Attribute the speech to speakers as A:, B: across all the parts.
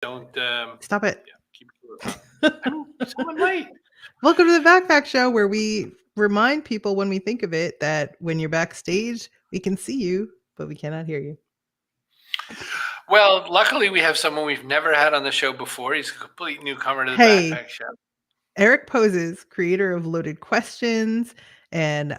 A: Don't
B: Stop it.
A: Yeah, keep it. Someone might.
B: Welcome to the Backpack Show, where we remind people when we think of it that when you're backstage, we can see you, but we cannot hear you.
A: Well, luckily we have someone we've never had on the show before. He's a complete newcomer to the Backpack Show.
B: Eric Poses, creator of Loaded Questions and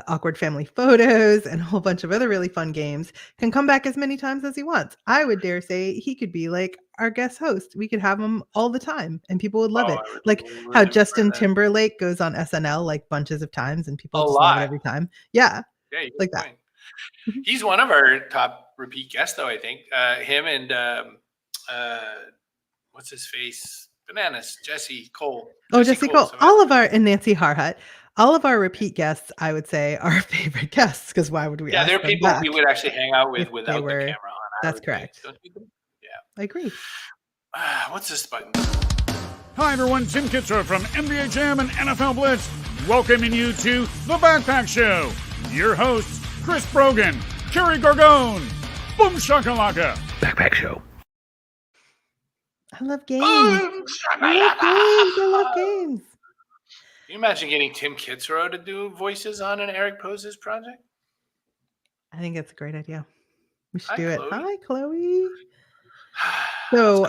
B: Awkward Family Photos and a whole bunch of other really fun games, can come back as many times as he wants. I would dare say he could be like our guest host. We could have him all the time and people would love it. Like how Justin Timberlake goes on SNL like bunches of times and people just love it every time. Yeah.
A: Yeah,
B: like that.
A: He's one of our top repeat guests, though, I think. Him and what's his face? Bananas, Jesse Cole.
B: Jesse Cole. And Nancy Harhut. All of our repeat guests, I would say, are favorite guests, because why would we?
A: Yeah, they're people we would actually hang out with without the camera on.
B: That's correct.
A: Yeah,
B: I agree.
A: What's this button?
C: Hi, everyone. Tim Kitzrow from NBA Jam and NFL Blitz, welcoming you to The Backpack Show. Your hosts, Chris Brogan, Kerry Gargone, Boom Shakalaka.
D: Backpack Show.
B: I love games. I love games.
A: Can you imagine getting Tim Kitzrow to do voices on an Eric Poses project?
B: I think that's a great idea. We should do it. Hi, Chloe. So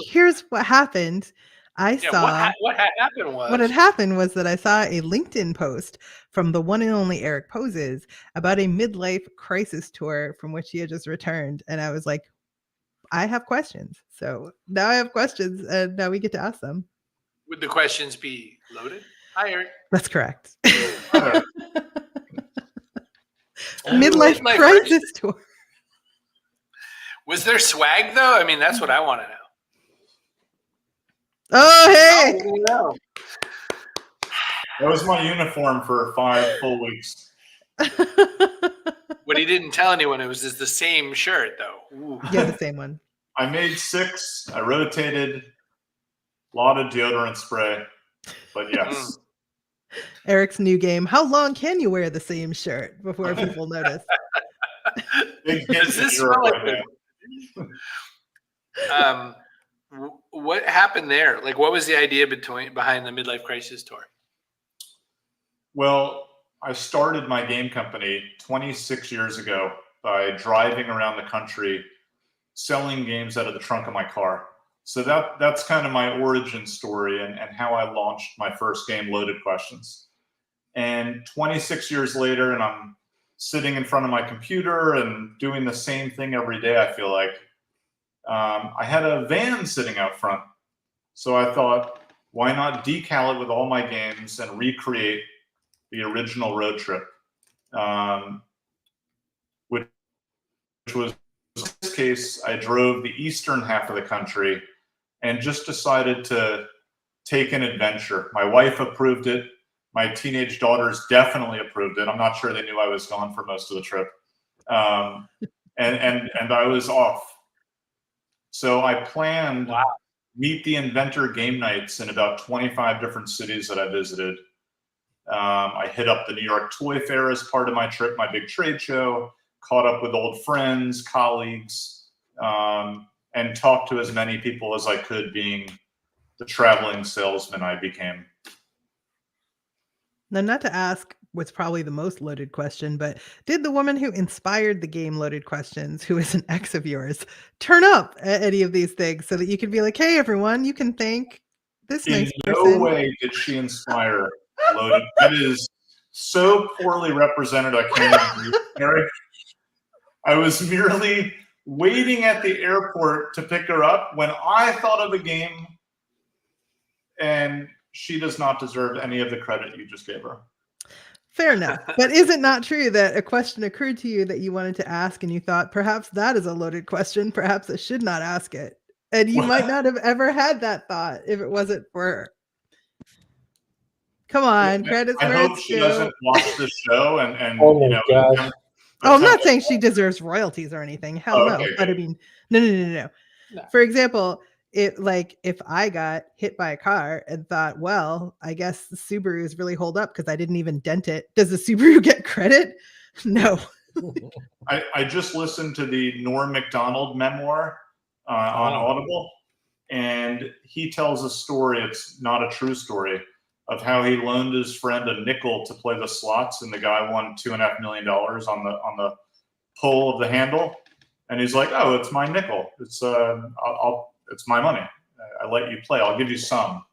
B: here's what happened. I saw
A: what had
B: happened was that I saw a LinkedIn post from the one and only Eric Poses about a midlife crisis tour from which he had just returned, and I was like, I have questions. So now I have questions, and now we get to ask them.
A: Would the questions be loaded? Hi, Eric.
B: That's correct. Midlife crisis tour.
A: Was there swag, though? I mean, that's what I want to know.
B: Oh, hey!
E: That was my uniform for 5 full weeks.
A: What he didn't tell anyone, it was just the same shirt, though.
B: Ooh. Yeah, the same one.
E: I made 6. I rotated. A lot of deodorant spray. But yes.
B: Eric's new game. How long can you wear the same shirt before people notice?
A: Does this smell like what happened there? Like, what was the idea behind the Midlife Crisis Tour?
E: Well, I started my game company 26 years ago by driving around the country selling games out of the trunk of my car. So that's kind of my origin story and how I launched my first game, Loaded Questions. And 26 years later, and I'm sitting in front of my computer and doing the same thing every day, I feel like. I had a van sitting out front. So I thought, why not decal it with all my games and recreate the original road trip, which was, in this case, I drove the eastern half of the country and just decided to take an adventure. My wife approved it. My teenage daughters definitely approved it. I'm not sure they knew I was gone for most of the trip. And I was off. So I planned Meet the Inventor game nights in about 25 different cities that I visited. I hit up the New York Toy Fair as part of my trip, my big trade show, caught up with old friends, colleagues, and talked to as many people as I could, being the traveling salesman I became.
B: Now, not to ask what's probably the most loaded question, but did the woman who inspired the game Loaded Questions, who is an ex of yours, turn up at any of these things so that you could be like, hey, everyone, you can thank this nice person?
E: In no way did she inspire Loaded. That is so poorly represented. I can't Eric. I was merely waiting at the airport to pick her up when I thought of a game, and she does not deserve any of the credit you just gave her.
B: Fair enough. But is it not true that a question occurred to you that you wanted to ask and you thought, perhaps that is a loaded question, perhaps I should not ask it? And you might not have ever had that thought if it wasn't for her. Come on, credits
E: I
B: where
E: hope
B: it's
E: she
B: due.
E: doesn't watch the show and
D: Oh my gosh.
B: Oh, I'm not saying she deserves royalties or anything. Hell no. But I mean, no. For example, if I got hit by a car and thought, well, I guess the Subarus really hold up because I didn't even dent it, does the Subaru get credit? No.
E: I just listened to the Norm Macdonald memoir on Audible, And he tells a story, it's not a true story, of how he loaned his friend a nickel to play the slots, and the guy won $2.5 million on the pull of the handle. And he's like, "Oh, it's my nickel. It's it's my money. I let you play. I'll give you some."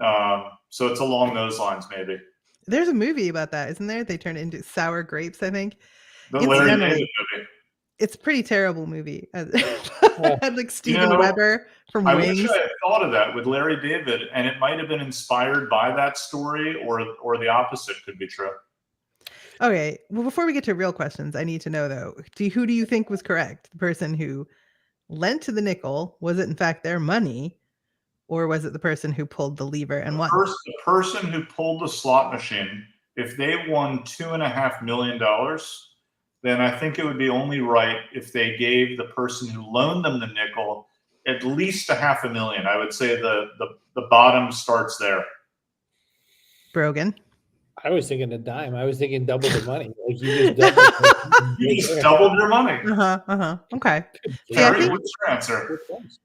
E: So it's along those lines, maybe.
B: There's a movie about that, isn't there? They turn it into Sour Grapes, I think.
E: The Larry David movie.
B: It's a pretty terrible movie. Had like Steven Weber from Wings.
E: I wish I had thought of that with Larry David, and it might have been inspired by that story, or the opposite could be true.
B: Okay. Well, before we get to real questions, I need to know though, who do you think was correct? The person who lent to the nickel, was it in fact their money, or was it the person who pulled the lever and won?
E: The person who pulled the slot machine, if they won $2.5 million, then I think it would be only right if they gave the person who loaned them the nickel at least $500,000. I would say the bottom starts there.
B: Brogan.
D: I was thinking a dime. I was thinking double the money. Like
E: you just doubled your money.
B: Okay.
E: Carrie, what's your answer?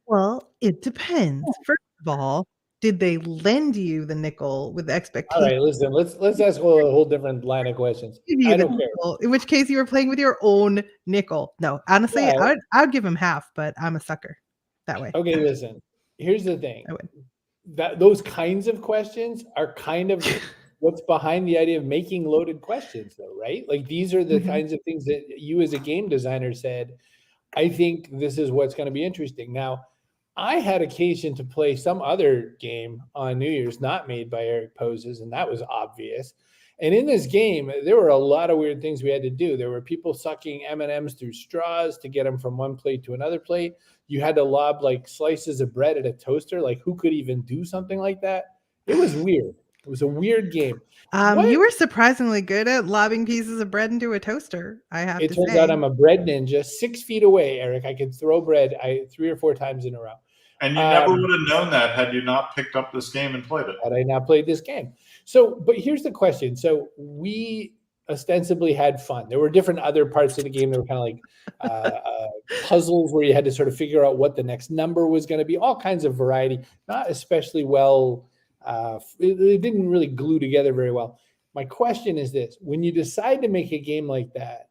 B: Well, it depends. First of all, did they lend you the nickel with the expectation?
D: All right, listen. Let's ask a whole different line of questions. I don't care.
B: Nickel, in which case you were playing with your own nickel. No, honestly,
D: Yeah.
B: I would give him half, but I'm a sucker that way.
D: Okay, listen. Here's the thing.
B: I would.
D: Those kinds of questions are kind of what's behind the idea of making loaded questions, though, right? Like these are the kinds of things that you as a game designer said, I think this is what's going to be interesting. Now, I had occasion to play some other game on New Year's not made by Eric Poses, and that was obvious. And in this game, there were a lot of weird things we had to do. There were people sucking M&Ms through straws to get them from one plate to another plate. You had to lob like slices of bread at a toaster. Like who could even do something like that? It was weird. It was a weird game.
B: You were surprisingly good at lobbing pieces of bread into a toaster, I have to say.
D: It turns out I'm a bread ninja 6 feet away, Eric. I could throw bread 3 or 4 times in a row.
E: And you never would have known that had you not picked up this game and played it.
D: Had I not played this game. So, but here's the question. So we ostensibly had fun. There were different other parts of the game that were kind of like puzzles where you had to sort of figure out what the next number was going to be, all kinds of variety, not especially well. It didn't really glue together very well. My question is this: when you decide to make a game like that,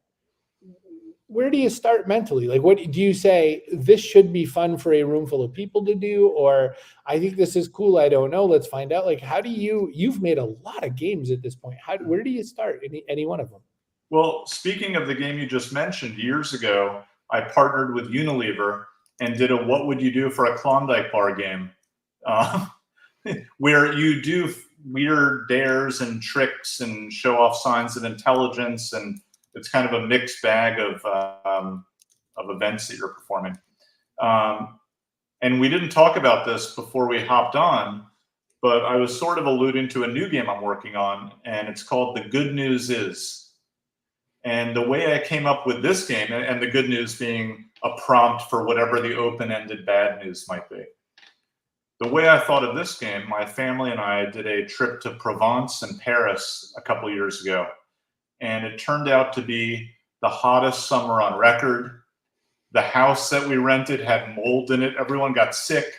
D: where do you start mentally? Like, what do you say? This should be fun for a room full of people to do, or I think this is cool. I don't know. Let's find out. Like, how do you've made a lot of games at this point. Where do you start? Any one of them?
E: Well, speaking of the game you just mentioned, years ago, I partnered with Unilever and did a "What would you do for a Klondike bar" game, where you do weird dares and tricks and show off signs of intelligence, and it's kind of a mixed bag of events that you're performing. And we didn't talk about this before we hopped on, but I was sort of alluding to a new game I'm working on, and it's called The Good News Is. And the way I came up with this game, and the good news being a prompt for whatever the open-ended bad news might be. The way I thought of this game, my family and I did a trip to Provence and Paris a couple years ago. And it turned out to be the hottest summer on record. The house that we rented had mold in it. Everyone got sick.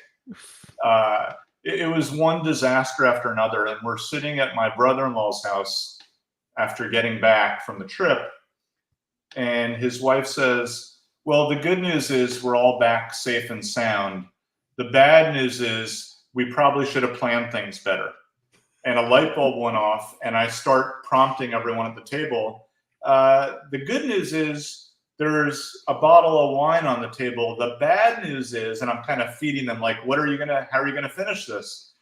E: It was one disaster after another. And we're sitting at my brother-in-law's house after getting back from the trip. And his wife says, "Well, the good news is we're all back safe and sound. The bad news is we probably should have planned things better." And a light bulb went off, and I start prompting everyone at the table. The good news is there's a bottle of wine on the table. The bad news is, and I'm kind of feeding them like, how are you gonna finish this?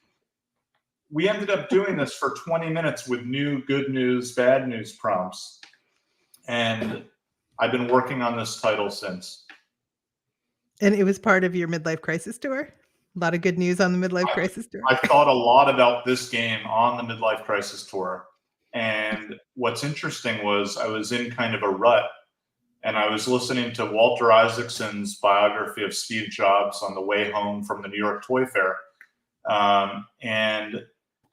E: We ended up doing this for 20 minutes with new good news, bad news prompts. And I've been working on this title since.
B: And it was part of your midlife crisis tour? A lot of good news on the midlife crisis tour.
E: I thought a lot about this game on the midlife crisis tour. And what's interesting was I was in kind of a rut, and I was listening to Walter Isaacson's biography of Steve Jobs on the way home from the New York Toy Fair. And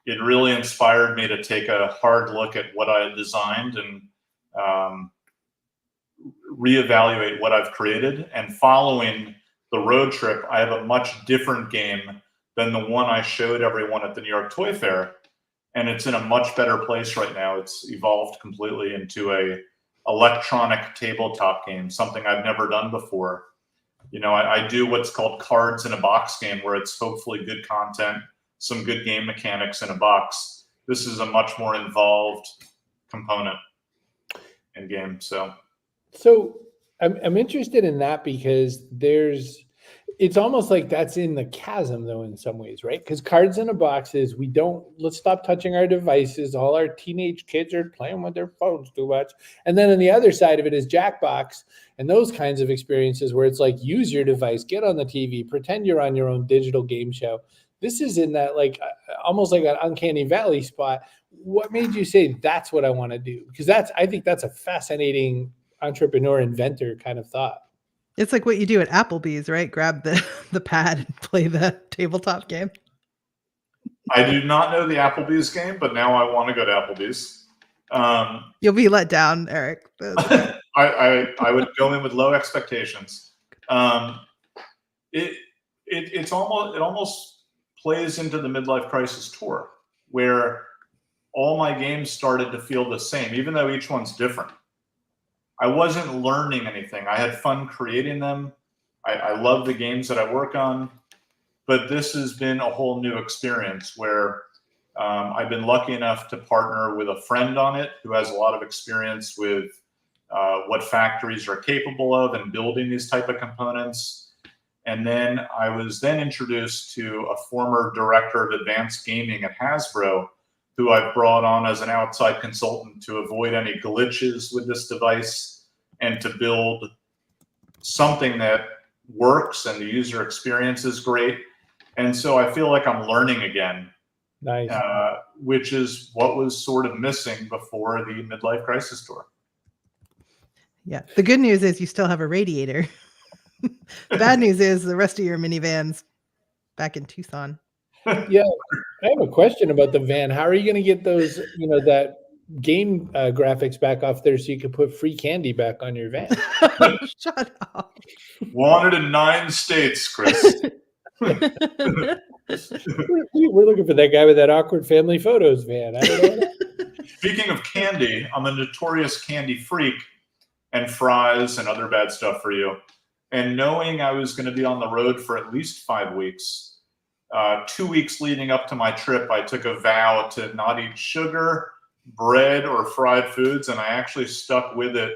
E: it really inspired me to take a hard look at what I had designed and reevaluate what I've created. And following the road trip, I have a much different game than the one I showed everyone at the New York Toy Fair. And it's in a much better place right now. It's evolved completely into a electronic tabletop game, something I've never done before. You know, I do what's called cards in a box game, where it's hopefully good content, some good game mechanics in a box. This is a much more involved component in game. So
D: I'm interested in that because it's almost like that's in the chasm though in some ways, right? Because cards in a box is let's stop touching our devices. All our teenage kids are playing with their phones too much. And then on the other side of it is Jackbox and those kinds of experiences where it's like, use your device, get on the TV, pretend you're on your own digital game show. This is in that like almost like an uncanny valley spot. What made you say that's what I want to do? Because I think that's a fascinating entrepreneur inventor kind of thought.
B: It's like what you do at Applebee's, right? Grab the pad and play the tabletop game.
E: I do not know the Applebee's game, but now I want to go to Applebee's.
B: You'll be let down, Eric.
E: I would go in with low expectations. It almost plays into the midlife crisis tour, where all my games started to feel the same, even though each one's different. I wasn't learning anything. I had fun creating them. I love the games that I work on, but this has been a whole new experience where I've been lucky enough to partner with a friend on it who has a lot of experience with what factories are capable of and building these type of components. And then I was introduced to a former director of advanced gaming at Hasbro, who I've brought on as an outside consultant to avoid any glitches with this device and to build something that works and the user experience is great. And so I feel like I'm learning again.
D: Nice.
E: Which is what was sort of missing before the midlife crisis tour.
B: Yeah. The good news is you still have a radiator. The bad news is the rest of your minivans back in Tucson.
D: Yeah, I have a question about the van. How are you going to get those, that game graphics back off there so you can put free candy back on your van?
B: Shut up.
E: Wanted in 9 states, Chris.
D: We're looking for that guy with that awkward family photos van. I don't know.
E: Speaking of candy, I'm a notorious candy freak and fries and other bad stuff for you. And knowing I was going to be on the road for at least 5 weeks, 2 weeks leading up to my trip, I took a vow to not eat sugar, bread, or fried foods, and I actually stuck with it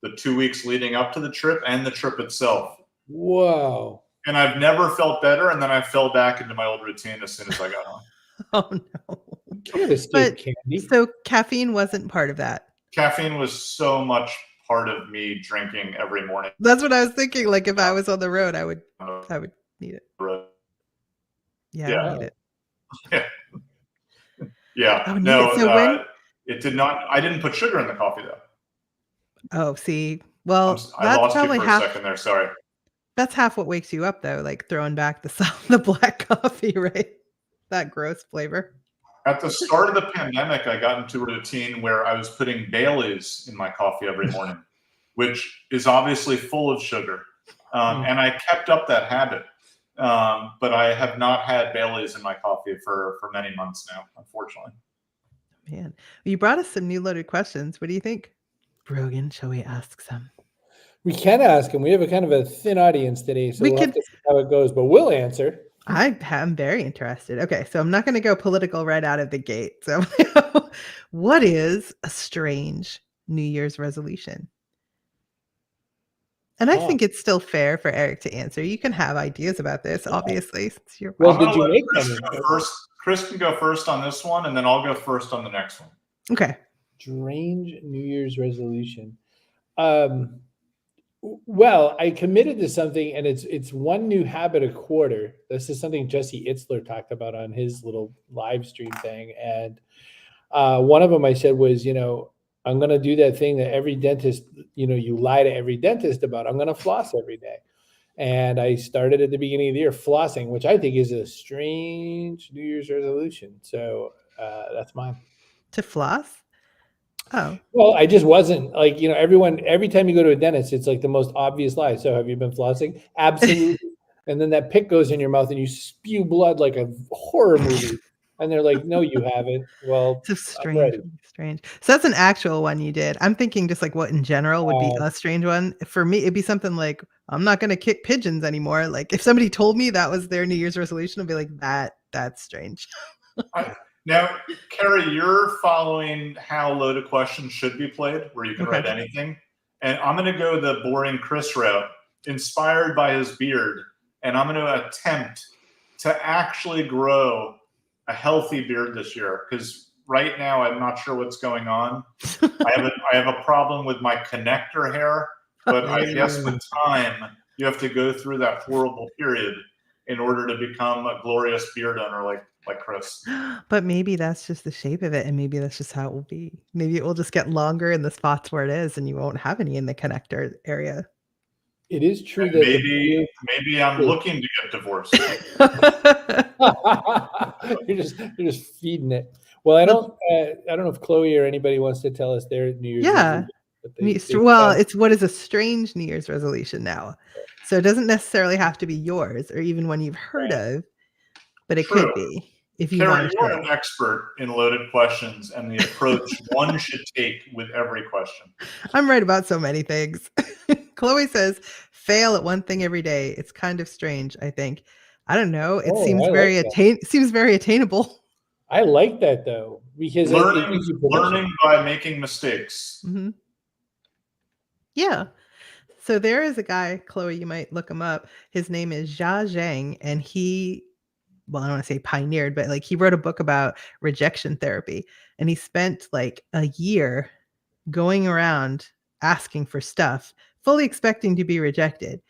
E: the 2 weeks leading up to the trip and the trip itself.
D: Wow.
E: And I've never felt better, and then I fell back into my old routine as soon as I got home.
B: Oh, no.
D: But candy.
B: So caffeine wasn't part of that.
E: Caffeine was so much part of me drinking every morning.
B: That's what I was thinking. Like if I was on the road, I would need it. Yeah. I need it.
E: Yeah. Yeah.
B: Oh,
E: no,
B: so
E: it did not. I didn't put sugar in the coffee though.
B: Oh, see. Well,
E: I
B: that's
E: lost you
B: probably
E: for
B: half.
E: a second there. Sorry.
B: That's half what wakes you up, though. Like throwing back the black coffee, right? That gross flavor.
E: At the start of the pandemic, I got into a routine where I was putting Bailey's in my coffee every morning, which is obviously full of sugar, and I kept up that habit. But I have not had Bailey's in my coffee for many months now, unfortunately.
B: Man, you brought us some new loaded questions. What do you think? Brogan, shall we ask some?
D: We can ask them. We have a kind of a thin audience today, so we'll have to see how it goes, but we'll answer.
B: I'm very interested. Okay, so I'm not going to go political right out of the gate. So what is a strange New Year's resolution? And I think it's still fair for Eric to answer. You can have ideas about this, obviously. Since you're
D: did you make
E: Chris can go first on this one, and then I'll go first on the next one.
B: Okay.
D: Strange New Year's resolution. Well, I committed to something, and it's one new habit a quarter. This is something Jesse Itzler talked about on his little live stream thing. And one of them I said was, I'm going to do that thing that every dentist, you lie to every dentist about. I'm going to floss every day. And I started at the beginning of the year flossing, which I think is a strange New Year's resolution. So that's mine.
B: To floss? Oh.
D: Well, I just wasn't like, every time you go to a dentist, it's like the most obvious lie. So have you been flossing? Absolutely. and then that pick goes in your mouth and you spew blood like a horror movie. And they're like, no, you haven't. Well,
B: It's strange. So that's an actual one you did. I'm thinking just like what in general would be a strange one. For me, it'd be something like, I'm not going to kick pigeons anymore. Like if somebody told me that was their New Year's resolution, I'd be like, that's strange.
E: Now, Carrie, you're following how loaded questions should be played, where you can write anything. And I'm going to go the boring Chris route, inspired by his beard. And I'm going to attempt to actually grow a healthy beard this year, because right now I'm not sure what's going on. I have a problem with my connector hair, but I guess with time you have to go through that horrible period in order to become a glorious beard owner like Chris.
B: But maybe that's just the shape of it, and maybe that's just how it will be. Maybe it will just get longer in the spots where it is, and you won't have any in the connector area.
D: It is true
E: And
D: that
E: maybe I'm looking to get divorced.
D: you're just feeding it. Well, I don't know if Chloe or anybody wants to tell us their New Year's resolution.
B: It's what is a strange New Year's resolution now. So it doesn't necessarily have to be yours or even one you've heard of, but it could be if you
E: Carrie,
B: want to.
E: you're an expert in loaded questions and the approach one should take with every question.
B: I'm right about so many things. Chloe says, fail at one thing every day. It's kind of strange, I think. I don't know. It seems very attainable.
D: I like that though, because
E: learning by making mistakes.
B: Mm-hmm. Yeah. So there is a guy, Chloe, you might look him up. His name is Jia Zhang, and I don't want to say pioneered, but like he wrote a book about rejection therapy, and he spent like a year going around asking for stuff, fully expecting to be rejected.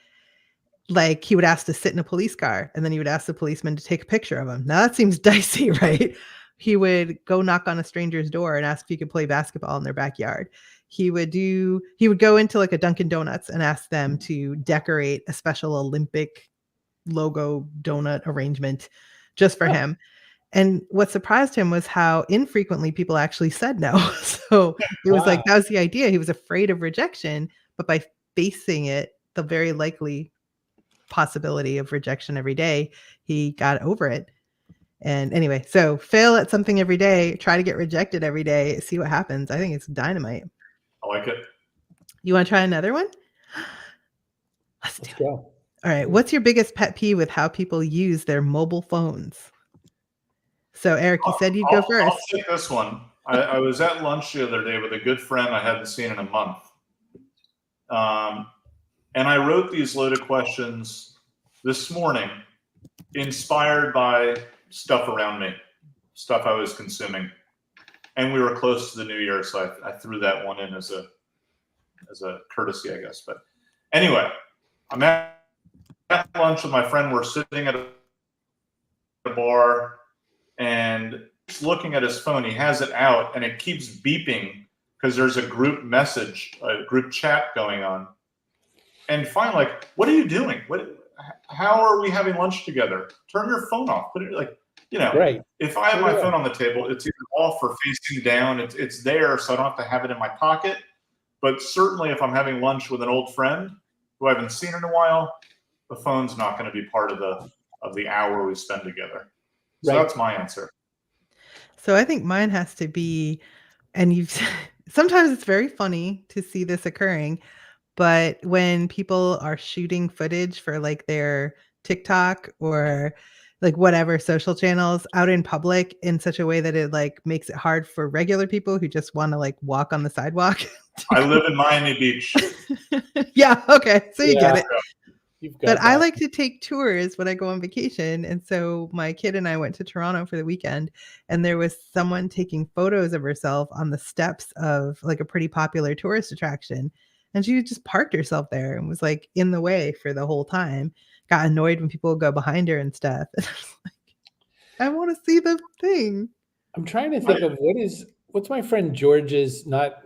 B: Like he would ask to sit in a police car, and then he would ask the policeman to take a picture of him. Now that seems dicey, right? He would go knock on a stranger's door and ask if he could play basketball in their backyard. He would go into like a Dunkin' Donuts and ask them to decorate a special Olympic logo donut arrangement just for him. And what surprised him was how infrequently people actually said no. So it was like, that was the idea. He was afraid of rejection, but by facing it, the very likely possibility of rejection every day, he got over it. And anyway, so fail at something every day, try to get rejected every day, see what happens. I think it's dynamite.
E: I like it.
B: You want to try another one? Let's do it. All right. What's your biggest pet peeve with how people use their mobile phones? So Eric, you said you'd go first.
E: I'll take this one. I was at lunch the other day with a good friend I hadn't seen in a month. And I wrote these loaded questions this morning, inspired by stuff around me, stuff I was consuming. And we were close to the new year, so I threw that one in as a courtesy, I guess. But anyway, I'm at lunch with my friend. We're sitting at a bar, and he's looking at his phone. He has it out, and it keeps beeping because there's a group message, a group chat going on. And finally, like, what are you doing? How are we having lunch together? Turn your phone off. Put it like, right. If I have my phone on the table, it's either off or facing down. It's there, so I don't have to have it in my pocket. But certainly if I'm having lunch with an old friend who I haven't seen in a while, the phone's not going to be part of the hour we spend together. So that's my answer.
B: So I think mine has to be, and sometimes it's very funny to see this occurring, but when people are shooting footage for like their TikTok or like whatever social channels out in public in such a way that it like makes it hard for regular people who just want to like walk on the sidewalk.
E: I live in Miami Beach.
B: Yeah. Okay. So you get it. But
D: that.
B: I like to take tours when I go on vacation. And so my kid and I went to Toronto for the weekend, and there was someone taking photos of herself on the steps of like a pretty popular tourist attraction. And she just parked herself there and was like in the way for the whole time. Got annoyed when people would go behind her and stuff. And I was like, I want to see the thing.
D: I'm trying to think of what's my friend George's, not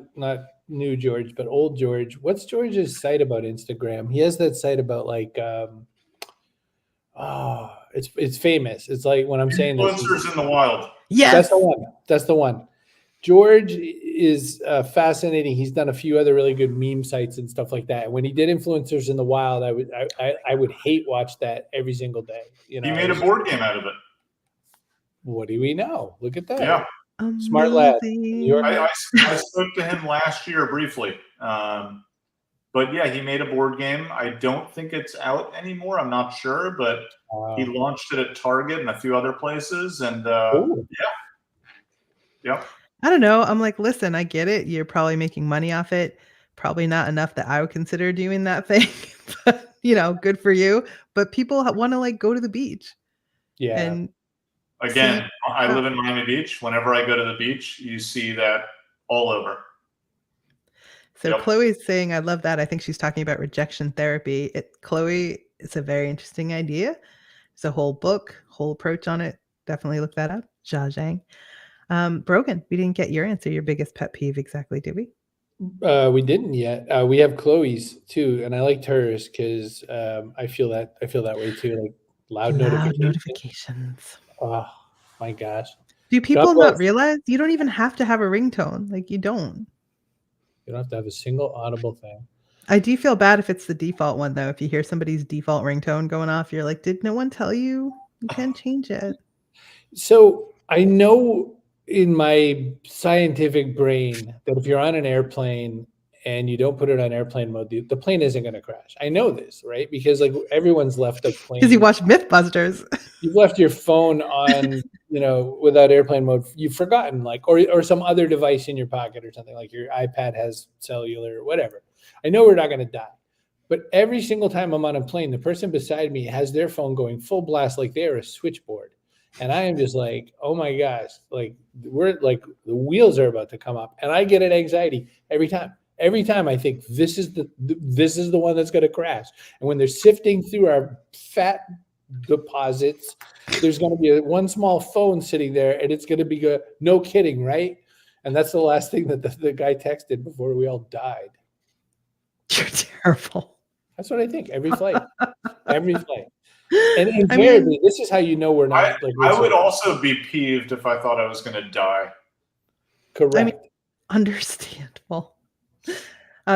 D: new George, but old George. What's George's site about Instagram? He has that site about like, it's famous. It's like when I'm saying
E: Influencers in the wild.
B: Yes.
D: That's the one. George is fascinating. He's done a few other really good meme sites and stuff like that. When he did Influencers in the Wild, I would hate watch that every single day. You know,
E: He made a board game out of it.
D: What do we know? Look at that.
E: Yeah.
D: Smart lad.
B: Amazing.
E: I spoke to him last year briefly. But yeah, he made a board game. I don't think it's out anymore. I'm not sure, but he launched it at Target and a few other places. And yeah.
B: I don't know. I'm like, listen, I get it. You're probably making money off it. Probably not enough that I would consider doing that thing. But, good for you. But people want to like go to the beach.
D: Yeah.
B: And
E: again, I live in Miami Beach. Whenever I go to the beach, you see that all over.
B: So
E: Yep.
B: Chloe's saying, I love that. I think she's talking about rejection therapy. Chloe, it's a very interesting idea. It's a whole book, whole approach on it. Definitely look that up. Jia Zhang. Brogan, we didn't get your answer, your biggest pet peeve exactly, did we?
D: We didn't yet. We have Chloe's too, and I liked hers because I feel that way too. Like loud notifications. Oh my gosh.
B: Do people not realize you don't even have to have a ringtone? Like you don't.
D: You don't have to have a single audible thing.
B: I do feel bad if it's the default one, though. If you hear somebody's default ringtone going off, you're like, did no one tell you? You can't change it.
D: So I know in my scientific brain that if you're on an airplane and you don't put it on airplane mode, the plane isn't going to crash. I know this, right? Because like everyone's left the plane.
B: Because you watch Mythbusters.
D: You've left your phone on, without airplane mode. You've forgotten, like, or some other device in your pocket or something, like your iPad has cellular or whatever. I know we're not going to die. But every single time I'm on a plane, the person beside me has their phone going full blast like they're a switchboard. And I am just like, oh my gosh, like we're like the wheels are about to come up. And I get an anxiety every time. Every time I think this is the one that's going to crash. And when they're sifting through our fat deposits, there's going to be one small phone sitting there, and it's going to be good. No kidding, right? And that's the last thing that the guy texted before we all died.
B: You're terrible.
D: That's what I think. Every flight. And invariably, this is how you know we're not.
E: I would also be peeved if I thought I was going to die.
D: Correct.
B: Understandable.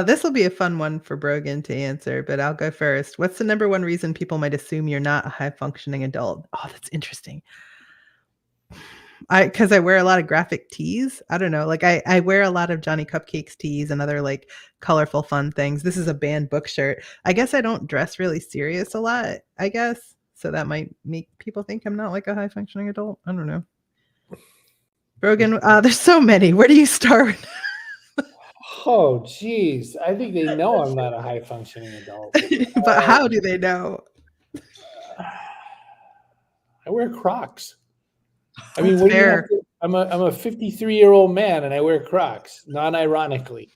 B: This will be a fun one for Brogan to answer, but I'll go first. What's the number one reason people might assume you're not a high-functioning adult? Oh, that's interesting. Because I wear a lot of graphic tees. I don't know. Like I wear a lot of Johnny Cupcakes tees and other like colorful fun things. This is a banned book shirt. I guess I don't dress really serious a lot, I guess. So that might make people think I'm not like a high-functioning adult. I don't know. Brogan, there's so many. Where do you start?
D: Oh, geez. I think they know I'm not a high-functioning adult.
B: But how do they know?
D: I wear Crocs. I mean, what do you have to, I'm a 53-year-old man, and I wear Crocs, non-ironically.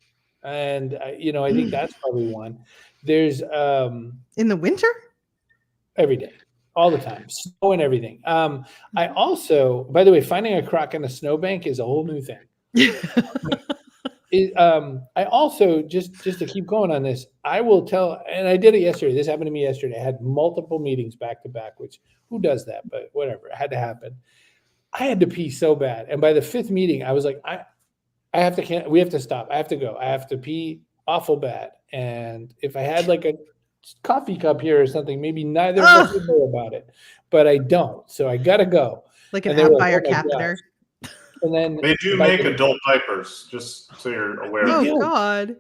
D: And, I think that's probably one. There's
B: in the winter?
D: Every day. All the time. Snow and everything. I also, by the way, finding a Croc in a snowbank is a whole new thing. I also, just to keep going on this, I will tell, and I did it yesterday. This happened to me yesterday. I had multiple meetings back to back, which who does that? But whatever, it had to happen. I had to pee so bad. And by the fifth meeting, I was like, we have to stop. I have to go. I have to pee awful bad. And if I had like a coffee cup here or something, maybe neither of us would know about it, but I don't. So I got to go.
B: Like an Outfire catheter.
D: And then
E: they do make adult diapers, just so you're aware.
B: Oh God!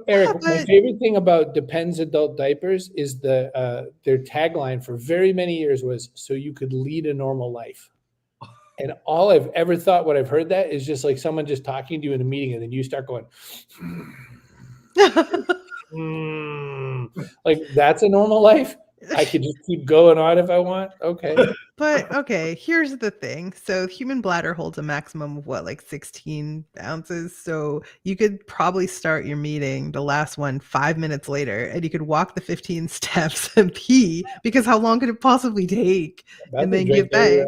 D: Eric, my favorite thing about Depends adult diapers is their tagline for very many years was "so you could lead a normal life." And all I've ever thought, when I've heard that, is just like someone just talking to you in a meeting, and then you start going, like that's a normal life. I could just keep going on if I want. Okay.
B: But okay, here's the thing. So human bladder holds a maximum of what, like 16 ounces. So you could probably start your meeting, the last one, 5 minutes later, and you could walk the 15 steps and pee, because how long could it possibly take? And then give back.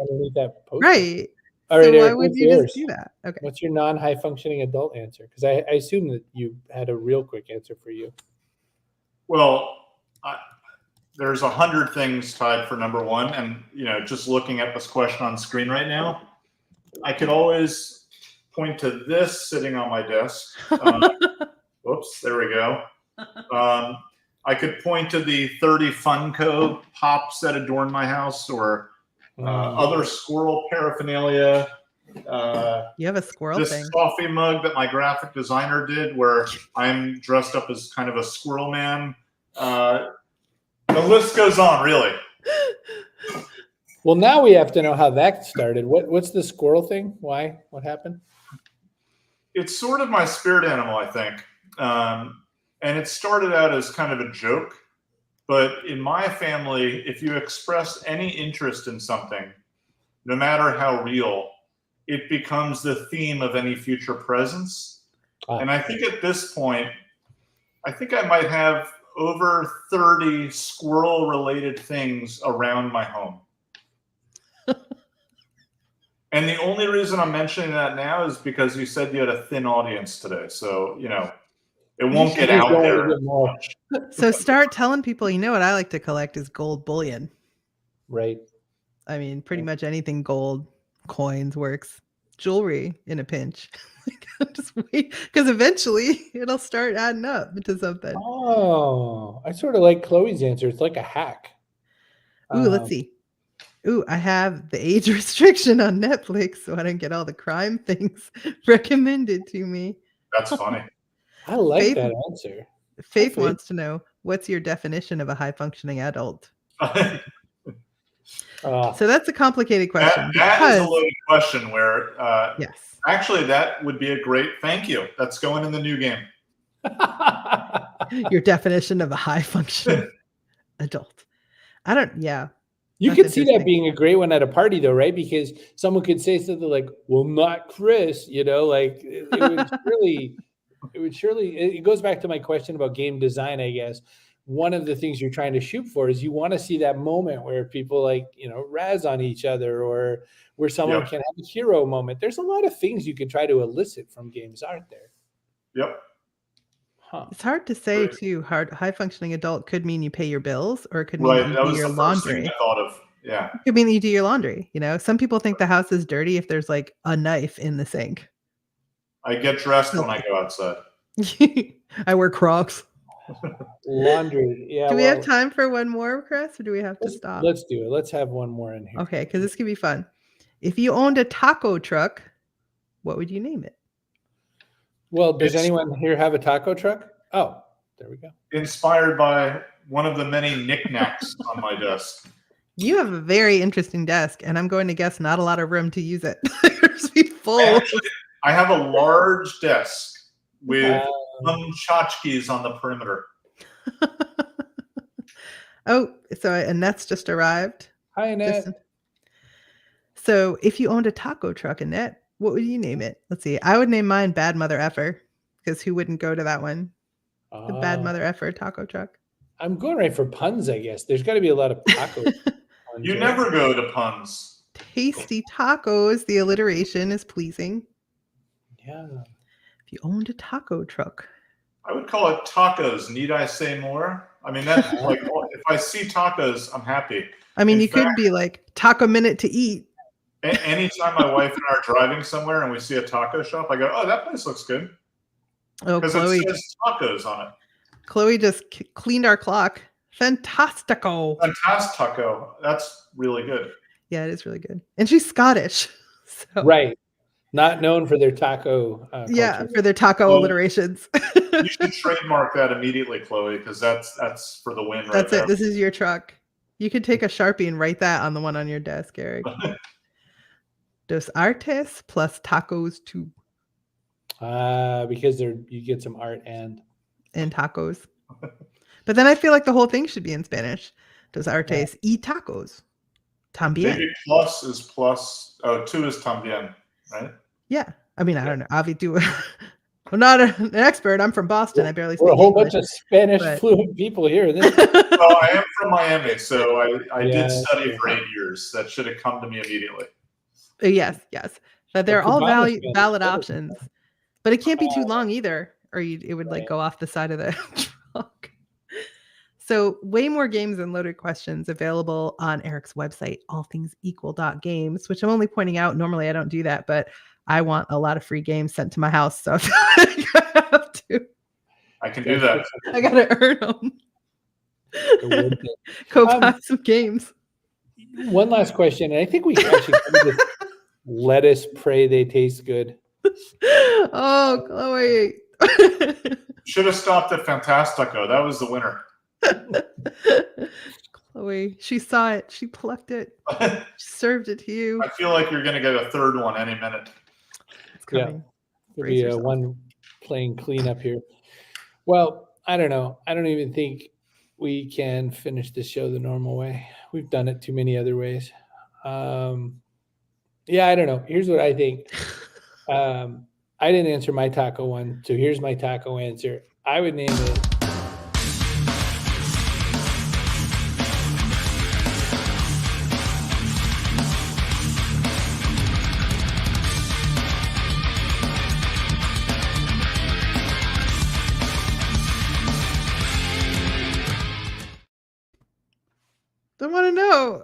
B: Right.
D: All right,
B: so
D: Eric,
B: why would you just do that? Okay.
D: What's your non-high functioning adult answer? Because I assume that you had a real quick answer for you.
E: Well, there's 100 things tied for number one. And, just looking at this question on screen right now, I could always point to this sitting on my desk. Whoops, there we go. I could point to the 30 Funko pops that adorn my house, or other squirrel paraphernalia.
B: You have a squirrel
E: This
B: thing.
E: coffee mug that my graphic designer did, where I'm dressed up as kind of a squirrel man. The list goes on, really.
D: Well, now we have to know how that started. What's the squirrel thing? Why? What happened?
E: It's sort of my spirit animal, I think. And it started out as kind of a joke. But in my family, if you express any interest in something, no matter how real, it becomes the theme of any future presents. And I think at this point, I think I might have over 30 squirrel-related things around my home. And the only reason I'm mentioning that now is because you said you had a thin audience today. So, it won't get out there much.
B: So start telling people, what I like to collect is gold bullion.
D: Right.
B: I mean, pretty much anything gold, coins works. Jewelry in a pinch. Just wait, because eventually it'll start adding up into something.
D: Oh, I sort of like Chloe's answer. It's like a hack.
B: Ooh, let's see. Ooh, I have the age restriction on Netflix, so I don't get all the crime things recommended to me.
E: That's funny.
D: I like
B: Faith-
D: that answer.
B: Faith wants to know, what's your definition of a high-functioning adult? So that's a complicated question.
E: That is a loaded question where
B: yes.
E: Actually, that would be a great thank you. That's going in the new game.
B: Your definition of a high-functioning adult.
D: You
B: That's
D: could see that
B: interesting.
D: being a great one at a party, though, right? Because someone could say something like, "Well, not Chris," like it would surely. It goes back to my question about game design, I guess. One of the things you're trying to shoot for is you want to see that moment where people razz on each other, or where someone can have a hero moment. There's a lot of things you could try to elicit from games, aren't there?
E: Yep.
D: Huh.
B: It's hard to say too. High-functioning adult could mean you pay your bills, or it could mean you do your laundry.
E: I thought of. Yeah.
B: It could mean that you do your laundry. Some people think the house is dirty if there's like a knife in the sink.
E: I get dressed when I go outside.
B: I wear Crocs.
D: Laundry. Yeah.
B: Do we have time for one more, Chris, or do we have to stop?
D: Let's do it. Let's have one more in here.
B: Okay, because this could be fun. If you owned a taco truck, what would you name it?
D: Well, does anyone here have a taco truck? Oh, there we go.
E: Inspired by one of the many knickknacks on my desk.
B: You have a very interesting desk, and I'm going to guess not a lot of room to use it. There's be full.
E: I have a large desk with some tchotchkes on the perimeter.
B: Oh, so Annette's just arrived.
D: Hi, Annette.
B: So if you owned a taco truck, Annette, what would you name it? Let's see. I would name mine Bad Mother Effer, because who wouldn't go to that one? The Bad Mother Effer taco truck.
D: I'm going right for puns, I guess. There's got to be a lot of tacos.
E: You never go to puns.
B: Tasty tacos. The alliteration is pleasing.
D: Yeah.
B: If you owned a taco truck.
E: I would call it tacos. Need I say more? I mean, that's like, if I see tacos, I'm happy.
B: I mean, you could be like, taco minute to eat.
E: Anytime my wife and I are driving somewhere and we see a taco shop, I go, "Oh, that place looks good."
B: Oh,
E: because
B: Chloe.
E: it says tacos on it.
B: Chloe just cleaned our clock. Fantastico.
E: Fantastico. That's really good.
B: Yeah, it is really good. And she's Scottish. So.
D: Right. Not known for their taco culture.
B: For their taco alliterations.
E: You should trademark that immediately, Chloe, because that's for the win.
B: That's
E: right
B: it. This is your truck. You could take a Sharpie and write that on the one on your desk, Eric. Dos artes plus tacos too.
D: Because you get some art and
B: tacos. But then I feel like the whole thing should be in Spanish. Dos artes y tacos. También.
E: Maybe plus is plus. Oh, two is también, right?
B: Yeah. I mean, I don't know. I'm not an expert. I'm from Boston. I barely speak
D: We're a whole
B: English,
D: bunch of Spanish fluent people here.
E: Well, I am from Miami, so I did study
D: true.
E: for 8 years. That should have come to me immediately.
B: Yes. But they're all valid
D: Spanish.
B: options. But it can't be too long either, or it would like go off the side of the truck. So way more games and loaded questions available on Eric's website, allthingsequal.games, which I'm only pointing out. Normally I don't do that, but I want a lot of free games sent to my house, so I have to.
E: I can do that.
B: I gotta earn them. Go buy some games.
D: One last question, and I think we actually just lettuce. Pray they taste good.
B: Oh, Chloe.
E: Should have stopped at Fantastico. That was the winner.
B: Chloe, she saw it. She plucked it. She served it to you.
E: I feel like you're going to get a third one any minute.
B: It's coming.
D: Could be one playing cleanup here. Well, I don't know. I don't even think we can finish the show the normal way. We've done it too many other ways. Yeah, I don't know. Here's what I think. I didn't answer my taco one, so here's my taco answer. I would name it